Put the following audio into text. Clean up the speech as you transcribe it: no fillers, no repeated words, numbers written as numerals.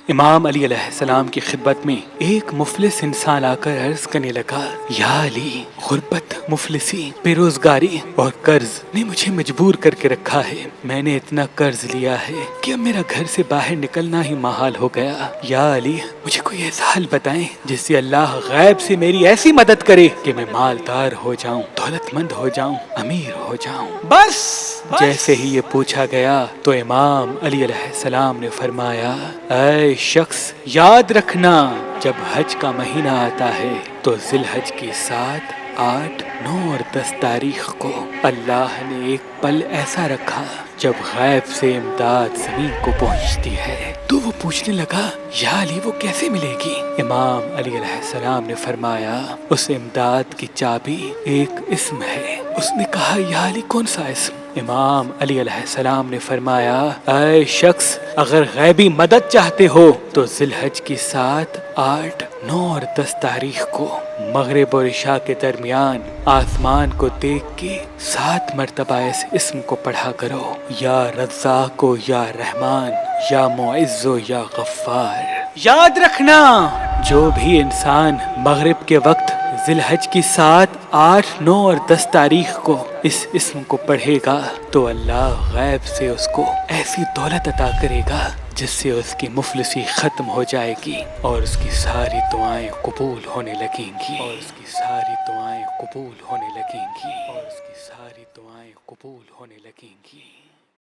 امام علی علیہ السلام کی خدمت میں ایک مفلس انسان آ کر عرض کرنے لگا، یا علی، غربت، مفلسی، بے روزگاری اور قرض نے مجھے مجبور کر کے رکھا ہے۔ میں نے اتنا قرض لیا ہے کہ اب میرا گھر سے باہر نکلنا ہی محال ہو گیا۔ یا علی، مجھے کوئی ایسا حل بتائیں جس سے اللہ غیب سے میری ایسی مدد کرے کہ میں مالدار ہو جاؤں، دولت مند ہو جاؤں، امیر ہو جاؤں۔ بس جیسے ہی یہ پوچھا گیا تو امام علی علیہ السلام نے فرمایا، اے شخص، یاد رکھنا جب حج کا مہینہ آتا ہے تو ذی الحج کی 7، 8، 9 اور 10 تاریخ کو اللہ نے ایک پل ایسا رکھا جب غیب سے امداد زمین کو پہنچتی ہے۔ تو وہ پوچھنے لگا، یا علی، وہ کیسے ملے گی؟ امام علی علیہ السلام نے فرمایا، اس امداد کی چابی ایک اسم ہے۔ اس نے کہا، یا علی، کون سا اسم؟ امام علی علیہ السلام نے فرمایا، اے شخص، اگر غیبی مدد چاہتے ہو تو ذی الحج کی 7، 8، 9 اور 10 تاریخ کو مغرب اور عشاء کے درمیان آسمان کو دیکھ کے 7 مرتبہ اس اسم کو پڑھا کرو، یا رزاق و یا رحمان، یا معز و یا غفار۔ یاد رکھنا، جو بھی انسان مغرب کے وقت ذی الحج کی 7، 8، 9 اور 10 تاریخ کو اس اسم کو پڑھے گا تو اللہ غیب سے اس کو ایسی دولت عطا کرے گا جس سے اس کی مفلسی ختم ہو جائے گی اور اس کی ساری دعائیں قبول ہونے لگیں گی، اور اس کی ساری دعائیں قبول ہونے لگیں گی، اور اس کی ساری دعائیں قبول ہونے لگیں گی۔